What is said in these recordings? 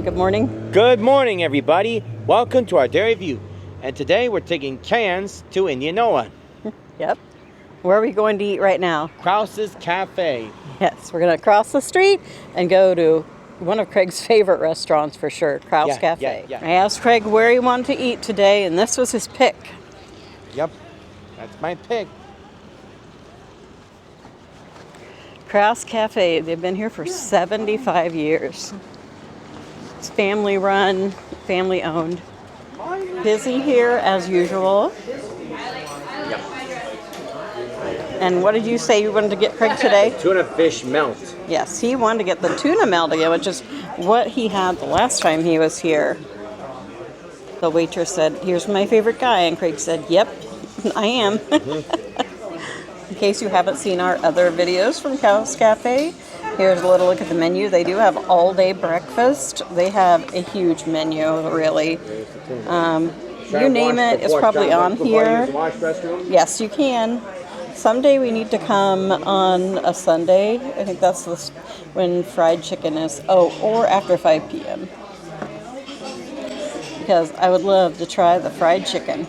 Good morning. Good morning, everybody. Welcome to our daily review. And today we're taking cans to Indianola. Yep. Where are we going to eat right now? Krause's Cafe. Yes, we're going to cross the street and go to one of Craig's favorite restaurants for sure, Crouse Cafe. Yeah. I asked Craig where he wanted to eat today, and this was his pick. Yep, that's my pick. Crouse Cafe, they've been here for 75 years. It's family run, family owned. Busy here as usual. Yep. And what did you say you wanted to get, Craig, today? Tuna fish melt. Yes, he wanted to get the tuna melt again, which is what he had the last time he was here. The waitress said, "Here's my favorite guy," and Craig said, "Yep, I am." In case you haven't seen our other videos from Crouse Cafe, here's a little look at the menu. They do have all-day breakfast. They have a huge menu, really. You name it, it's probably on here. Yes, you can. Someday we need to come on a Sunday. I think that's when fried chicken is. Oh, or after 5 p.m. Because I would love to try the fried chicken.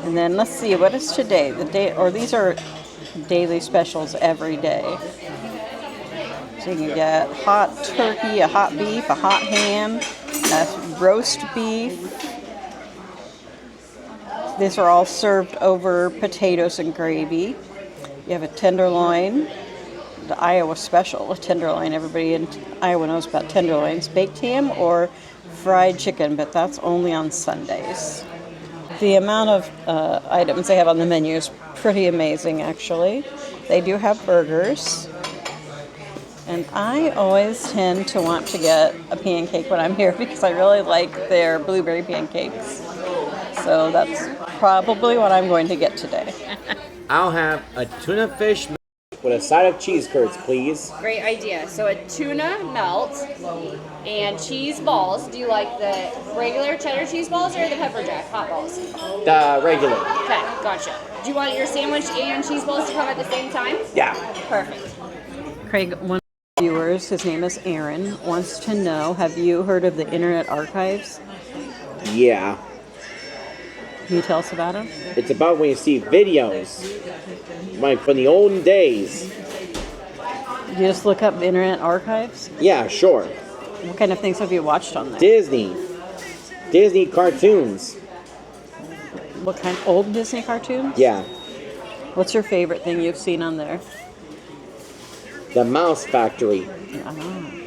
And then let's see, what is today? These are daily specials every day. So you can get hot turkey, a hot beef, a hot ham, a roast beef. These are all served over potatoes and gravy. You have a tenderloin, the Iowa special, a tenderloin. Everybody in Iowa knows about tenderloins. Baked ham or fried chicken, but that's only on Sundays. The amount of items they have on the menu is pretty amazing, actually. They do have burgers. And I always tend to want to get a pancake when I'm here because I really like their blueberry pancakes. So that's probably what I'm going to get today. I'll have a tuna fish melt with a side of cheese curds, please. Great idea. So a tuna melt and cheese balls. Do you like the regular cheddar cheese balls or the pepper jack hot balls? The regular. Okay, gotcha. Do you want your sandwich and cheese balls to come at the same time? Yeah. Perfect. Craig, one of the viewers, his name is Aaron, wants to know, have you heard of the Internet Archives? Yeah. Can you tell us about them? It's about when you see videos, like from the olden days. You just look up Internet Archives? Yeah, sure. What kind of things have you watched on there? Disney cartoons. What kind? Old Disney cartoons? Yeah. What's your favorite thing you've seen on there? The Mouse Factory.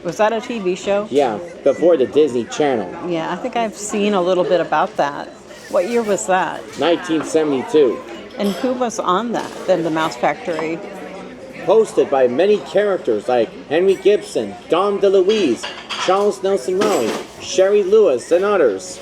Was that a TV show? Yeah, before the Disney Channel. Yeah, I think I've seen a little bit about that. What year was that? 1972. And who was on that, then, the Mouse Factory? Hosted by many characters like Henry Gibson, Dom DeLuise, Charles Nelson Riley, Sherry Lewis, and others.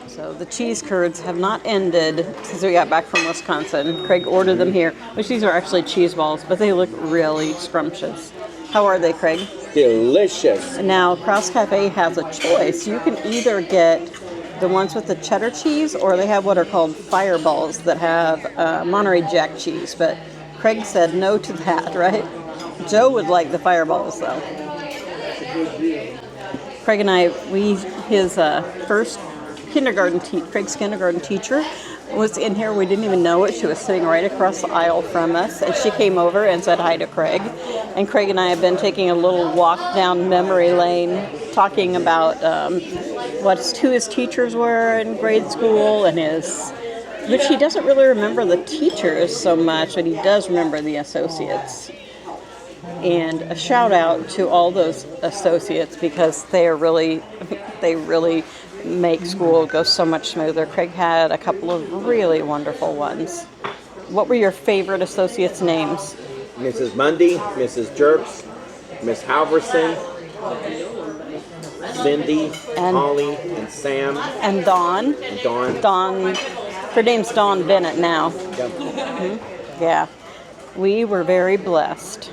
So the cheese curds have not ended since we got back from Wisconsin. Craig ordered them here, which these are actually cheese balls, but they look really scrumptious. How are they, Craig? Delicious. And now, Crouse Cafe has a choice. You can either get the ones with the cheddar cheese, or they have what are called fireballs that have Monterey Jack cheese. But Craig said no to that, right? Joe would like the fireballs, though. Craig and I, his first Craig's kindergarten teacher was in here. We didn't even know it. She was sitting right across the aisle from us, and she came over and said hi to Craig. And Craig and I have been taking a little walk down memory lane, talking about who his teachers were in grade school, which he doesn't really remember the teachers so much, but he does remember the associates. And a shout out to all those associates because they really make school go so much smoother. Craig had a couple of really wonderful ones. What were your favorite associates' names? Mrs. Mundy, Mrs. Jerks, Miss Halverson, Cindy, and Holly, and Sam. And Dawn. And Dawn. Dawn. Her name's Dawn Bennett now. Yep. Mm-hmm. Yeah. We were very blessed.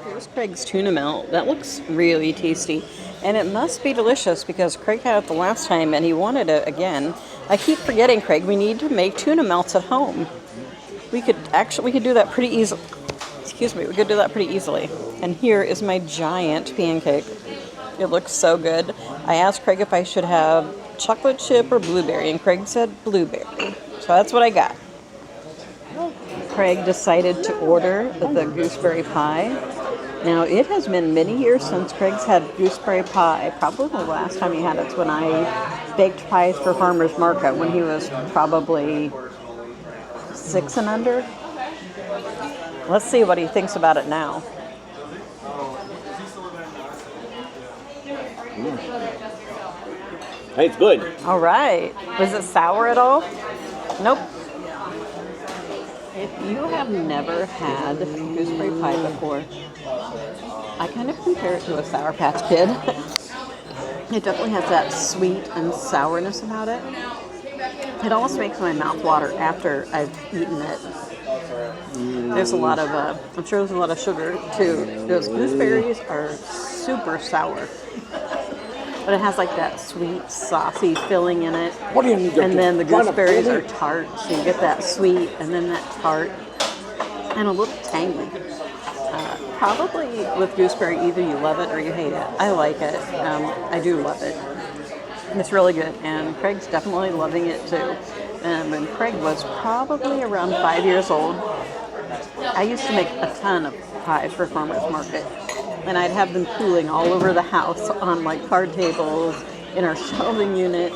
Here's Craig's tuna melt. That looks really tasty. And it must be delicious because Craig had it the last time and he wanted it again. I keep forgetting, Craig, we need to make tuna melts at home. We could do that pretty easily. excuse me, we could do that pretty easily. And here is my giant pancake. It looks so good. I asked Craig if I should have chocolate chip or blueberry, and Craig said blueberry. So that's what I got. Craig decided to order the gooseberry pie. Now, it has been many years since Craig's had gooseberry pie. Probably the last time he had it's when I baked pies for Farmer's Market when he was probably 6 and under. Let's see what he thinks about it now. Hey, it's good. All right. Was it sour at all? Nope. If you have never had gooseberry pie before, I kind of compare it to a Sour Patch Kid. It definitely has that sweet and sourness about it. It almost makes my mouth water after I've eaten it. There's a lot of, I'm sure there's a lot of sugar too. Those gooseberries are super sour. But it has like that sweet, saucy filling in it. What do you need? And then the gooseberries are tart, so you get that sweet and then that tart and a little tangy. Probably with gooseberry, either you love it or you hate it. I like it. I do love it. It's really good, and Craig's definitely loving it too. And when Craig was probably around 5 years old, I used to make a ton of pies for Farmer's Market. And I'd have them cooling all over the house on like card tables in our shelving unit.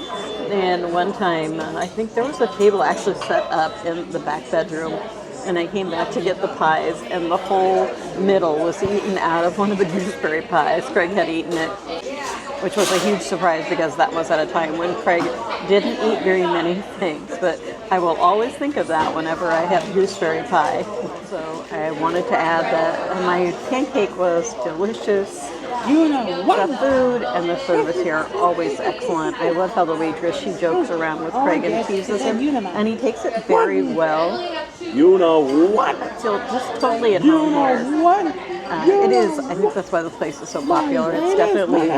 And one time, I think there was a table actually set up in the back bedroom. And I came back to get the pies, and the whole middle was eaten out of one of the gooseberry pies. Craig had eaten it, which was a huge surprise because that was at a time when Craig didn't eat very many things. But I will always think of that whenever I have gooseberry pie. So I wanted to add that my pancake was delicious. The food and the service here are always excellent. I love how the waitress, she jokes around with Craig and teases him, and he takes it very well. You know what? I feel just totally at home here. It is, I think that's why the place is so popular. It's definitely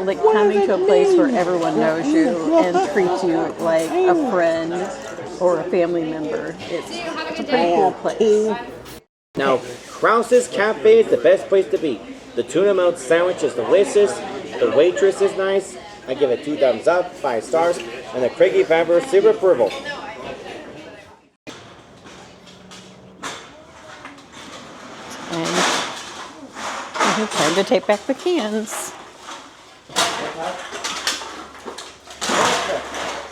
like coming to a place where everyone knows you and treats you like a friend or a family member. It's a pretty cool place. Now, Krause's Cafe is the best place to be. The tuna melt sandwich is delicious. The waitress is nice. I give it 2 thumbs up, 5 stars, and the Craigie Pepper super approval. And it's time to take back the cans.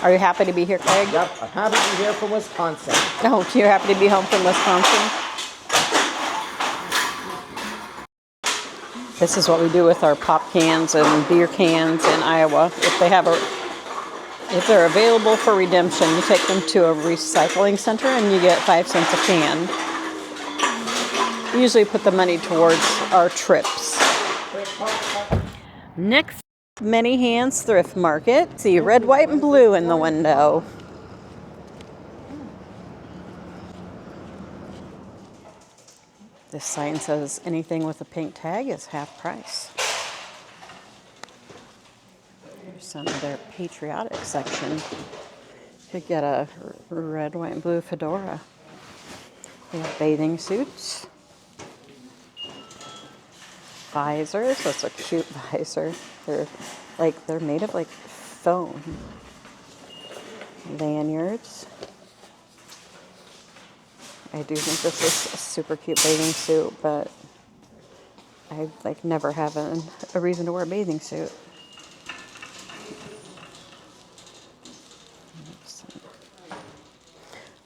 Are you happy to be here, Craig? Yep, I'm happy to be here from Wisconsin. Oh, you're happy to be home from Wisconsin? This is what we do with our pop cans and beer cans in Iowa. If they're available for redemption, you take them to a recycling center and you get 5 cents a can. We usually put the money towards our trips. Next, Many Hands Thrift Market. See red, white, and blue in the window. This sign says anything with a pink tag is half price. Here's some of their patriotic section. You could get a red, white, and blue fedora. They have bathing suits. Visors. That's a cute visor. They're made of like foam. Lanyards. I do think this is a super cute bathing suit, but I never have a reason to wear a bathing suit.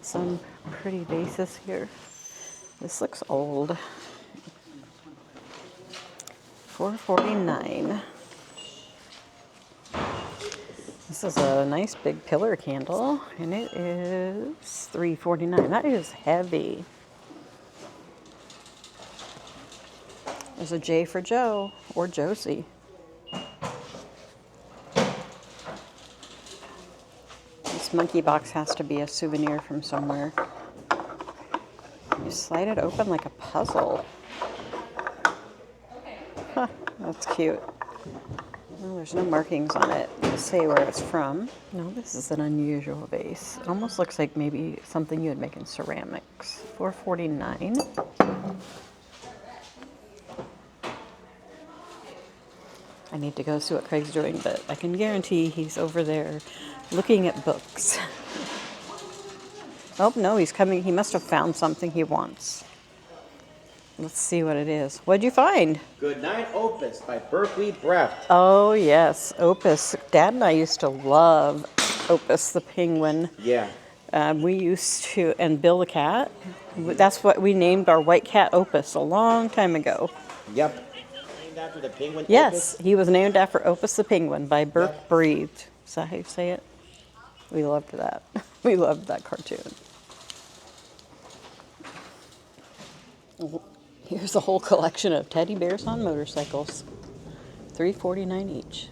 Some pretty vases here. This looks old. $4.49. This is a nice big pillar candle, and it is $3.49. That is heavy. There's a J for Joe or Josie. This monkey box has to be a souvenir from somewhere. You slide it open like a puzzle. Huh, that's cute. Well, there's no markings on it to say where it's from. No, this is an unusual vase. It almost looks like maybe something you would make in ceramics. $4.49. I need to go see what Craig's doing, but I can guarantee he's over there looking at books. Oh, no, he's coming. He must have found something he wants. Let's see what it is. What'd you find? Goodnight Opus by Berkeley Brecht. Oh, yes, Opus. Dad and I used to love Opus the penguin. Yeah. We used to, and Bill the cat. That's what we named our white cat Opus a long time ago. Yep. Named after the penguin. Yes, Opus. he was named after Opus the penguin by Burke Breathed. Is that how you say it? We loved that. We loved that cartoon. Here's a whole collection of teddy bears on motorcycles. $3.49 each.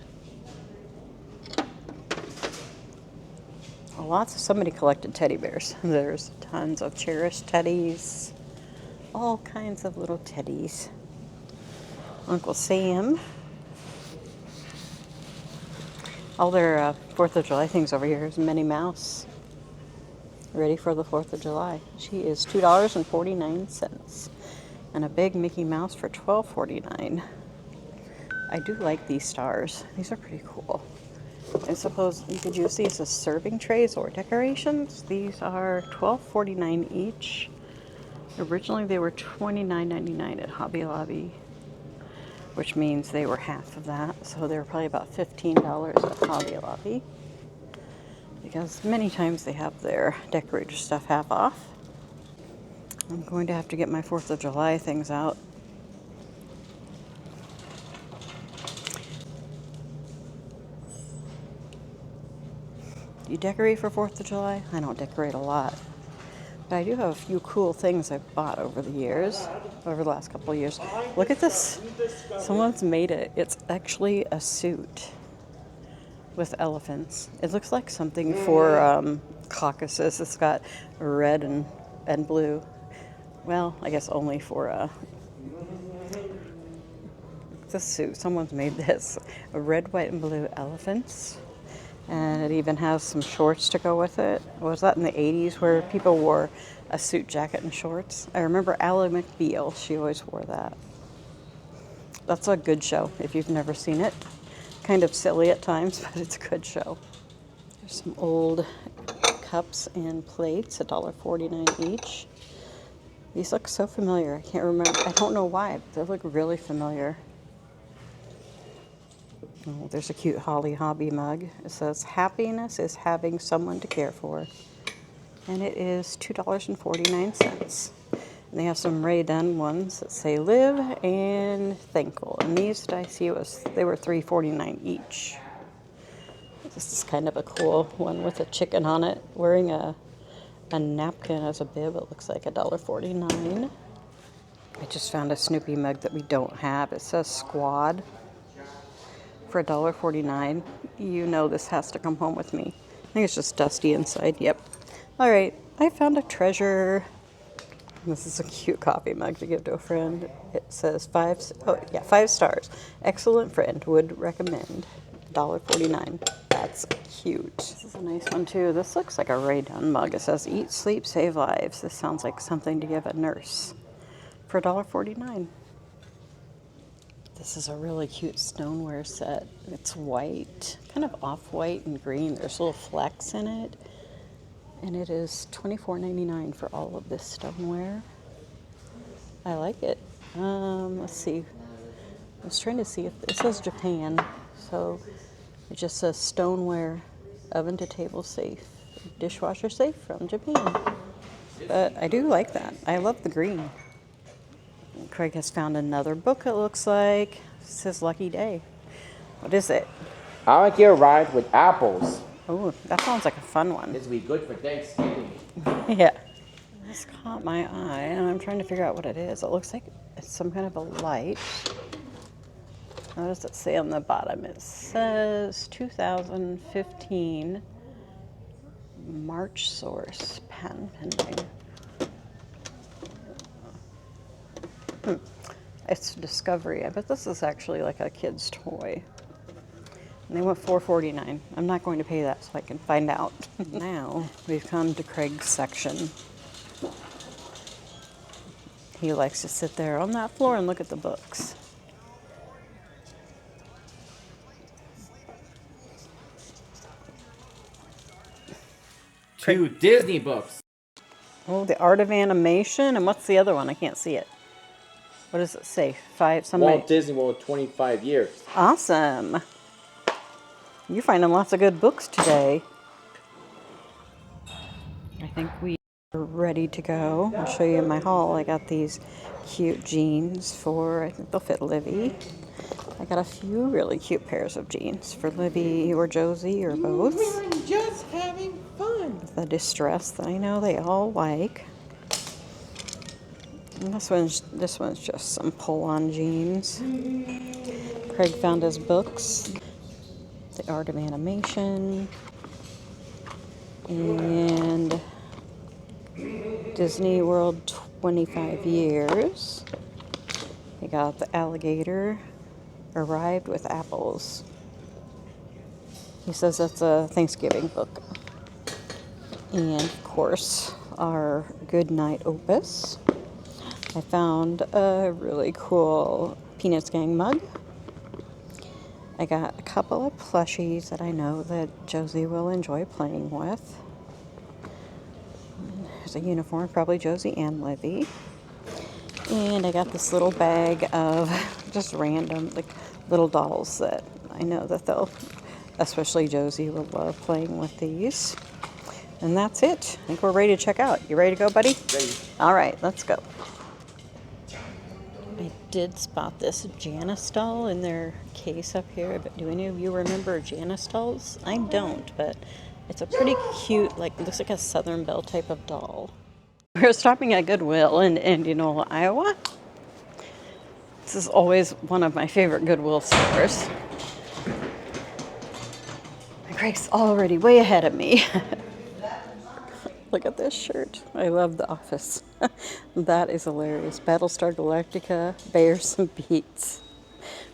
Somebody collected teddy bears. There's tons of cherished teddies. All kinds of little teddies. Uncle Sam. All their 4th of July things over here is Minnie Mouse. Ready for the 4th of July. She is $2.49. And a big Mickey Mouse for $12.49. I do like these stars. These are pretty cool. I suppose you could use these as serving trays or decorations. These are $12.49 each. Originally they were $29.99 at Hobby Lobby, which means they were half of that. So they were probably about $15 at Hobby Lobby, because many times they have their decorator stuff half off. I'm going to have to get my 4th of July things out. Do you decorate for 4th of July? I don't decorate a lot. But I do have a few cool things I've bought over the years, over the last couple of years. Look at this. Someone's made it. It's actually a suit with elephants. It looks like something for Caucasus. It's got red and blue. Well, I guess only for this suit. Someone's made this. A red, white, and blue elephants. And it even has some shorts to go with it. Was that in the 80s where people wore a suit jacket and shorts? I remember Ally McBeal. She always wore that. That's a good show if you've never seen it. Kind of silly at times, but it's a good show. There's some old cups and plates, $1.49 each. These look so familiar. I can't remember. I don't know why, but they look really familiar. Oh, there's a cute Holly Hobby mug. It says, "Happiness is having someone to care for." And it is $2.49. And they have some Ray Dunn ones that say "Live and Thankful." And these that I see they were $3.49 each. This is kind of a cool one with a chicken on it, wearing a napkin as a bib. It looks like $1.49. I just found a Snoopy mug that we don't have. It says "Squad" for $1.49. You know this has to come home with me. I think it's just dusty inside. Yep. All right, I found a treasure. This is a cute coffee mug to give to a friend. It says 5 stars. Excellent friend. Would recommend. $1.49. That's cute. This is a nice one too. This looks like a Ray Dunn mug. It says "Eat, Sleep, Save Lives." This sounds like something to give a nurse for $1.49. This is a really cute stoneware set. It's white, kind of off-white and green. There's little flecks in it. And it is $24.99 for all of this stoneware. I like it. Let's see. I was trying to see if it says Japan. So it just says "Stoneware, oven to table safe, dishwasher safe from Japan." But I do like that. I love the green. Craig has found another book, it looks like. It says "Lucky Day." What is it? I like your ride with apples. Oh, that sounds like a fun one. This will be good for Thanksgiving. Yeah. This caught my eye, and I'm trying to figure out what it is. It looks like it's some kind of a light. What does it say on the bottom? It says 2015 March source, patent pending. It's Discovery. I bet this is actually like a kid's toy. And they went $4.49. I'm not going to pay that so I can find out. Now we've come to Craig's section. He likes to sit there on that floor and look at the books. 2 Disney books. Oh, The Art of Animation. And what's the other one? I can't see it. What does it say? 5 somebody. Walt Disney World 25 years. Awesome. You're finding lots of good books today. I think we are ready to go. I'll show you my haul. I got these cute jeans for, I think they'll fit Livy. I got a few really cute pairs of jeans for Livy or Josie or both. We're just having fun. The distress that I know they all like. And this one's just some pull-on jeans. Craig found his books. The Art of Animation. And Disney World 25 years. He got The Alligator Arrived with Apples. He says that's a Thanksgiving book. And of course, our Goodnight Opus. I found a really cool Peanuts Gang mug. I got a couple of plushies that I know that Josie will enjoy playing with. There's a uniform, probably Josie and Livy. And I got this little bag of just random, like, little dolls that I know that they'll, especially Josie, will love playing with these. And that's it. I think we're ready to check out. You ready to go, buddy? Ready. All right, let's go. I did spot this Janice doll in their case up here, but do any of you remember Janice dolls? I don't, but it's a pretty cute, like, looks like a Southern Belle type of doll. We're stopping at Goodwill in Indianola, Iowa. This is always one of my favorite Goodwill stores. And Craig's already way ahead of me. Look at this shirt. I love The Office. That is hilarious. Battlestar Galactica, Bears and Beats.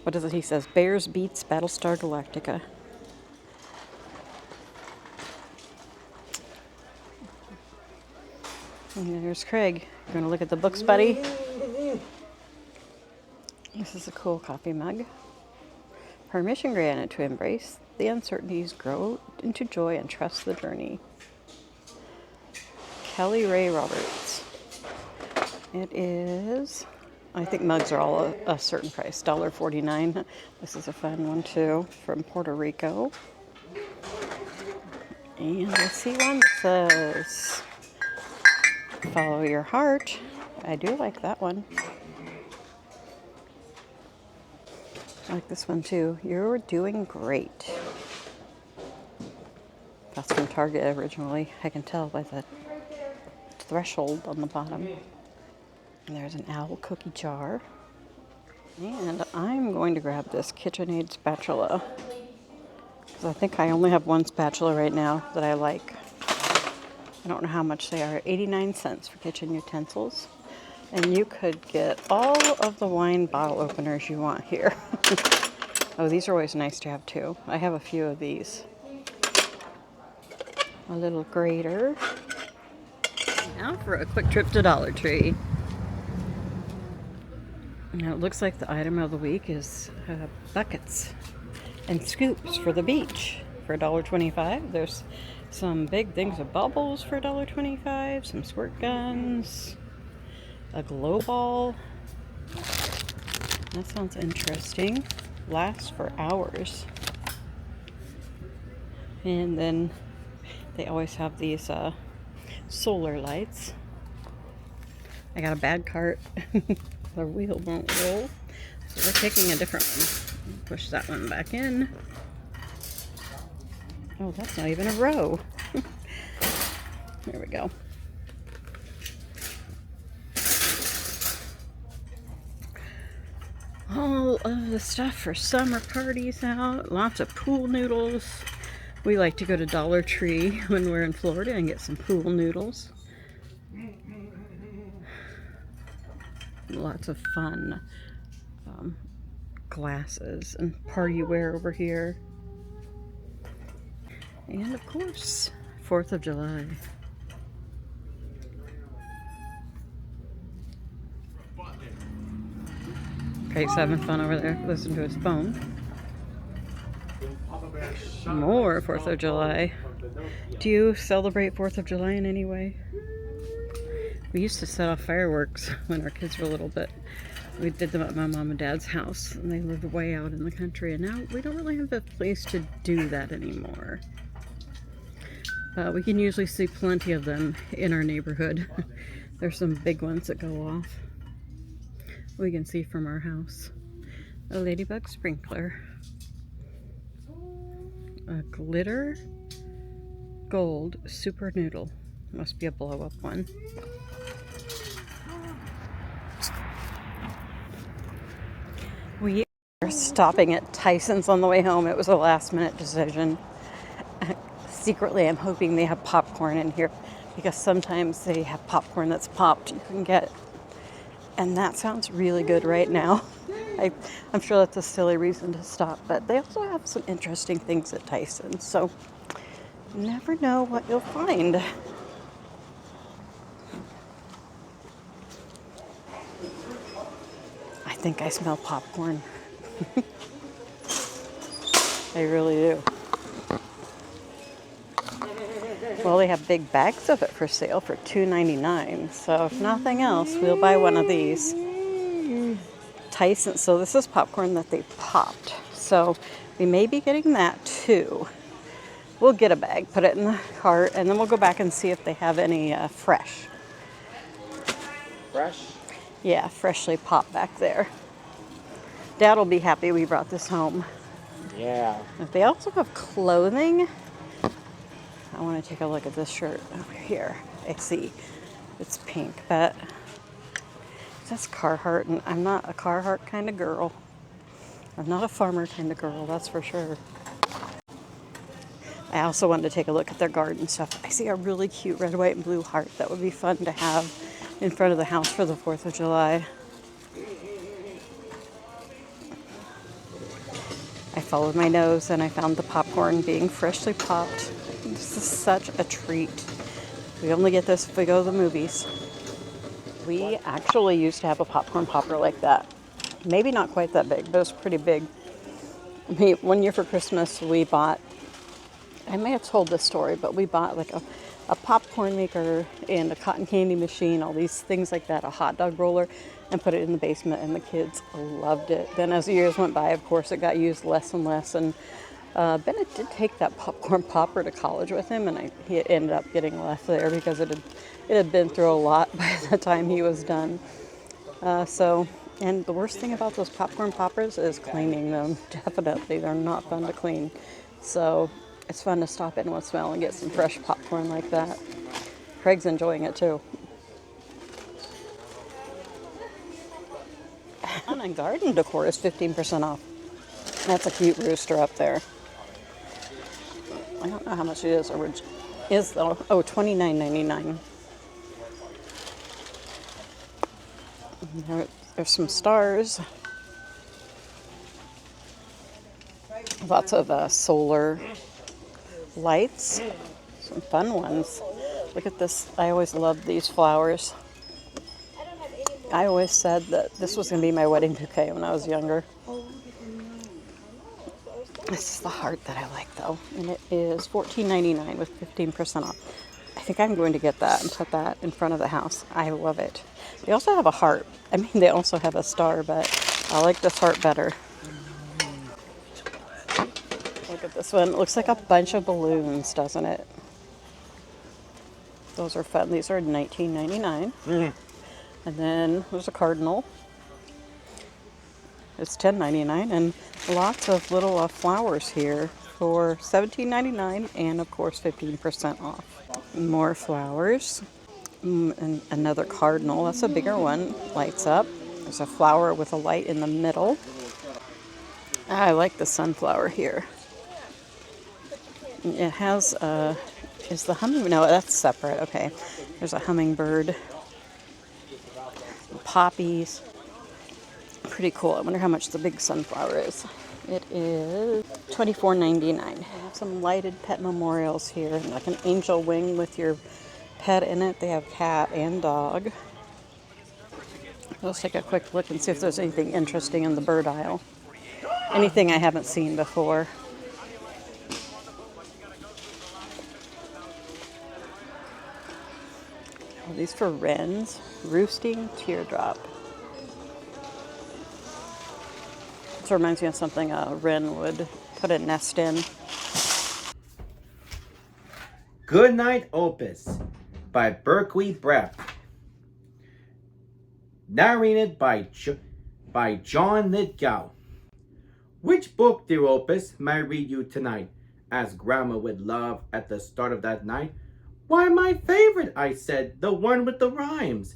What is it he says? Bears beats Battlestar Galactica. And there's Craig. You want to look at the books, buddy? This is a cool coffee mug. Permission granted to embrace the uncertainties, grow into joy, and trust the journey. Kelly Ray Roberts. It is, I think mugs are all a certain price, $1.49. This is a fun one too, from Puerto Rico. And let's see one that says, follow your heart. I do like that one. I like this one too. You're doing great. That's from Target originally. I can tell by the threshold on the bottom. And there's an owl cookie jar. And I'm going to grab this KitchenAid spatula, because I think I only have one spatula right now that I like. I don't know how much they are. 89 cents for kitchen utensils. And you could get all of the wine bottle openers you want here. Oh, these are always nice to have too. I have a few of these. A little grater. Now for a quick trip to Dollar Tree. Now it looks like the item of the week is buckets and scoops for the beach for $1.25. There's some big things of bubbles for $1.25, some squirt guns, a glow ball. That sounds interesting. Lasts for hours. And then they always have these solar lights. I got a bad cart. The wheel won't roll. So we're taking a different one. Push that one back in. Oh, that's not even a row. There we go. All of the stuff for summer parties out. Lots of pool noodles. We like to go to Dollar Tree when we're in Florida and get some pool noodles. Lots of fun glasses and party wear over here. And of course, 4th of July. Craig's having fun over there, listening to his phone. More 4th of July. Do you celebrate 4th of July in any way? We used to set off fireworks when our kids were little, but we did them at my mom and dad's house, and they lived way out in the country, and now we don't really have a place to do that anymore. But we can usually see plenty of them in our neighborhood. There's some big ones that go off. We can see from our house. A ladybug sprinkler. A glitter gold super noodle. Must be a blow up one. We are stopping at Theisen's on the way home. It was a last minute decision. Secretly, I'm hoping they have popcorn in here because sometimes they have popcorn that's popped you can get. And that sounds really good right now. I'm sure that's a silly reason to stop, but they also have some interesting things at Theisen's. So you never know what you'll find. I think I smell popcorn. I really do. Well, they have big bags of it for sale for $2.99. So if nothing else, we'll buy one of these. Theisen. So this is popcorn that they popped. So we may be getting that too. We'll get a bag, put it in the cart, and then we'll go back and see if they have any fresh. Fresh? Yeah, freshly popped back there. Dad will be happy we brought this home. Yeah. They also have clothing. I want to take a look at this shirt over here. I see it's pink, but that's Carhartt, and I'm not a Carhartt kind of girl. I'm not a farmer kind of girl, that's for sure. I also wanted to take a look at their garden stuff. I see a really cute red, white, and blue heart that would be fun to have in front of the house for the 4th of July. I followed my nose and I found the popcorn being freshly popped. This is such a treat. We only get this if we go to the movies. We actually used to have a popcorn popper like that. Maybe not quite that big, but it was pretty big. One year for Christmas, we bought, I may have told this story, but we bought like a popcorn maker and a cotton candy machine, all these things like that, a hot dog roller, and put it in the basement, and the kids loved it. Then as the years went by, of course, it got used less and less, and Bennett did take that popcorn popper to college with him, and he ended up getting left there because it had been through a lot by the time he was done. And the worst thing about those popcorn poppers is cleaning them. Definitely, they're not fun to clean. So it's fun to stop in once in a while and get some fresh popcorn like that. Craig's enjoying it too. And garden decor is 15% off. That's a cute rooster up there. I don't know how much it is though. Oh, $29.99. There's some stars. Lots of solar lights. Some fun ones. Look at this. I always loved these flowers. I always said that this was going to be my wedding bouquet when I was younger. This is the heart that I like though, and it is $14.99 with 15% off. I think I'm going to get that and put that in front of the house. I love it. They also have a heart. I mean, they also have a star, but I like this heart better. Look at this one. It looks like a bunch of balloons, doesn't it? Those are fun. These are $19.99. And then there's a cardinal. It's $10.99, and lots of little flowers here for $17.99, and of course 15% off. More flowers. And another cardinal. That's a bigger one. Lights up. There's a flower with a light in the middle. I like the sunflower here. It has is the hummingbird? No, that's separate. Okay. There's a hummingbird. Poppies. Pretty cool. I wonder how much the big sunflower is. It is $24.99. Some lighted pet memorials here, like an angel wing with your pet in it. They have cat and dog. Let's take a quick look and see if there's anything interesting in the bird aisle. Anything I haven't seen before. Are these for wrens? Roosting teardrop. This reminds me of something a wren would put a nest in. Goodnight, Opus by Berkeley Breath. Narrated by John Lithgow. Which book, dear Opus, may I read you tonight? Asked Grandma with love at the start of that night. Why, my favorite, I said, the one with the rhymes.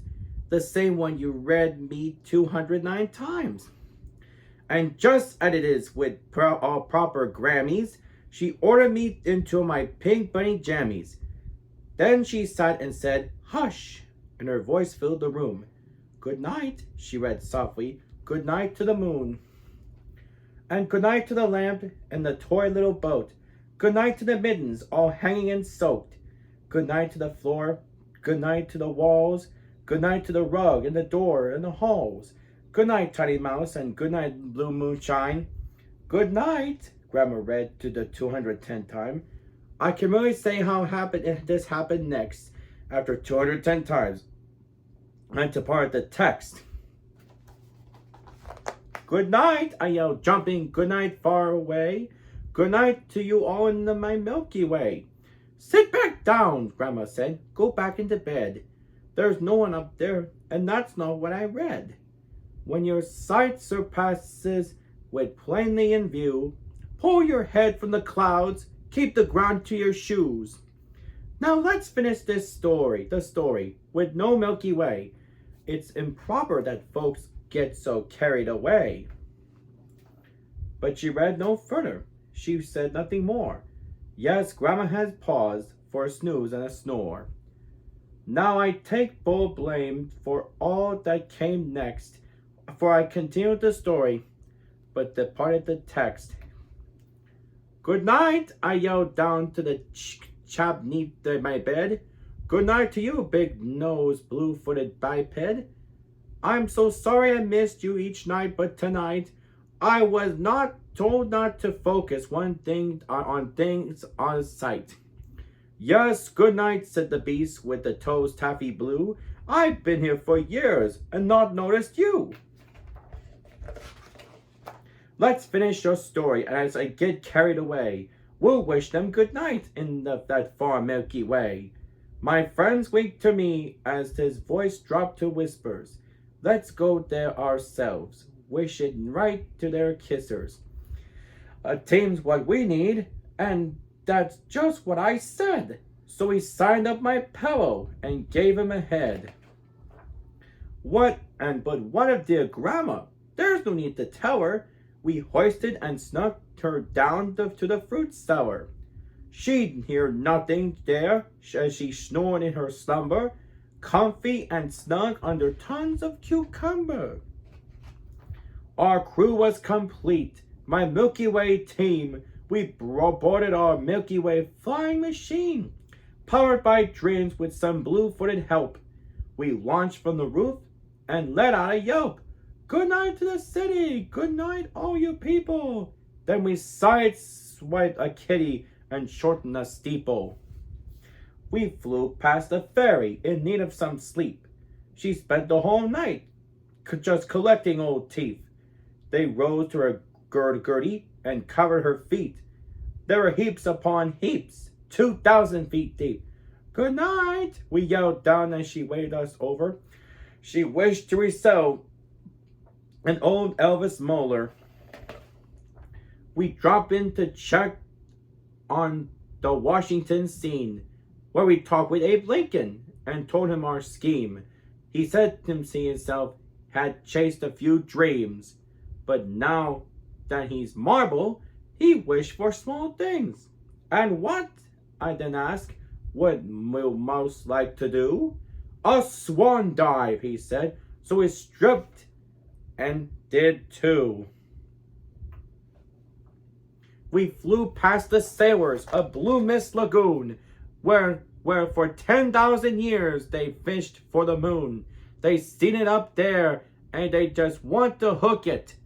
The same one you read me 209 times. And just as it is with all proper Grammys, she ordered me into my pink bunny jammies. Then she sat and said, hush, and her voice filled the room. Good night, she read softly, good night to the moon. And good night to the lamp and the toy little boat. Good night to the mittens, all hanging and soaked. Good night to the floor, good night to the walls. Good night to the rug and the door and the halls. Good night, Tiny Mouse, and good night, Blue Moonshine. Good night, Grandma read to the 210th time. I can really say how this happened next after 210 times. And to part the text. Good night, I yelled, jumping. Good night, far away. Good night to you all in my Milky Way. Sit back down, Grandma said. Go back into bed. There's no one up there, and that's not what I read. When your sight surpasses with plainly in view, pull your head from the clouds, keep the ground to your shoes. Now let's finish the story, with no Milky Way. It's improper that folks get so carried away. But she read no further. She said nothing more. Yes, Grandma has paused for a snooze and a snore. Now I take full blame for all that came next, for I continued the story, but departed the text. Good night, I yelled down to the chap neath my bed. Good night to you, big-nosed, blue-footed biped. I'm so sorry I missed you each night, but tonight I was not told not to focus on things on sight. Yes, good night, said the beast with the toes taffy blue. I've been here for years and not noticed you. Let's finish your story, and as I get carried away, we'll wish them good night in that far Milky Way. My friends winked to me as his voice dropped to whispers. Let's go there ourselves, wish it right to their kissers. A team's what we need, and that's just what I said. So he signed up my pillow and gave him a head. But what of dear Grandma? There's no need to tell her. We hoisted and snuck her down to the fruit cellar. She'd hear nothing there as she snored in her slumber, comfy and snug under tons of cucumber. Our crew was complete, my Milky Way team. We boarded our Milky Way flying machine, powered by dreams with some blue-footed help. We launched from the roof and let out a yelp. Good night to the city, good night all you people. Then we sideswiped a kitty and shortened a steeple. We flew past a fairy in need of some sleep. She spent the whole night just collecting old teeth. They rose to her Gertie and covered her feet. There were heaps upon heaps, 2,000 feet deep. Good night, we yelled down as she waved us over. She wished to resell an old Elvis molar. We dropped in to check on the Washington scene, where we talked with Abe Lincoln and told him our scheme. He said himself had chased a few dreams, but now that he's marble, he wished for small things. And what, I then asked, would Mouse like to do? A swan dive, he said, so he stripped and did too. We flew past the sailors of Blue Mist Lagoon, where for 10,000 years they fished for the moon. They seen it up there, and they just want to hook it.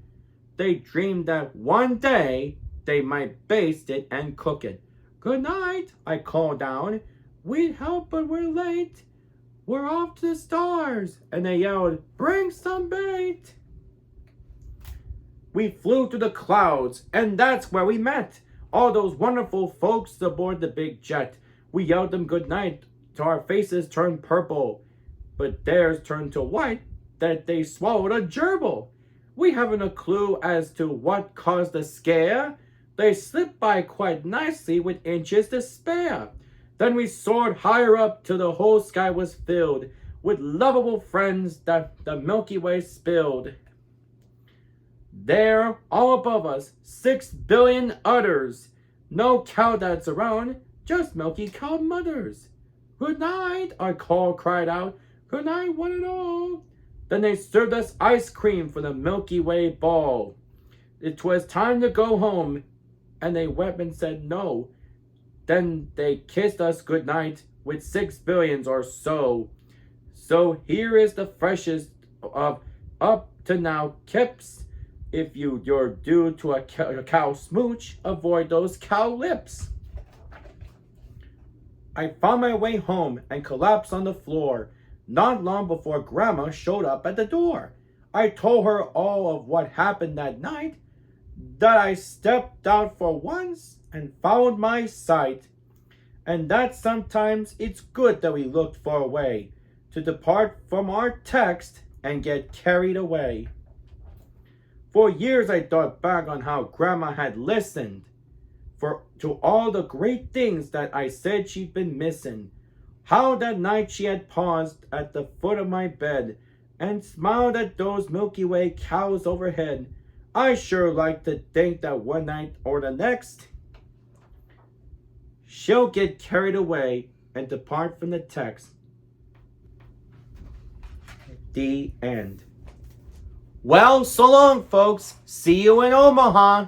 They dreamed that one day they might baste it and cook it. Good night, I called down. We'd help, but we're late. we're off to the stars. And they yelled, bring some bait. We flew to the clouds, and that's where we met all those wonderful folks aboard the big jet. We yelled them good night till our faces turned purple, but theirs turned to white that they swallowed a gerbil. We haven't a clue as to what caused the scare. They slipped by quite nicely with inches to spare. Then we soared higher up till the whole sky was filled with lovable friends that the Milky Way spilled. There, all above us, 6 billion udders. No cow dads around, just milky cow mothers. Good night, our call cried out. Good night, one and all. Then they served us ice cream for the Milky Way ball. It was time to go home, and they wept and said no. Then they kissed us good night with 6 billions or so. So here is the freshest of up to now kips. If you're due to a cow smooch, avoid those cow lips. I found my way home and collapsed on the floor, not long before Grandma showed up at the door. I told her all of what happened that night, that I stepped out for once and followed my sight, and that sometimes it's good that we look for a way to depart from our text and get carried away. For years I thought back on how Grandma had listened to all the great things that I said she'd been missing. How that night she had paused at the foot of my bed and smiled at those Milky Way cows overhead. I sure like to think that one night or the next, she'll get carried away and depart from the text. The end. Well, so long, folks. See you in Omaha.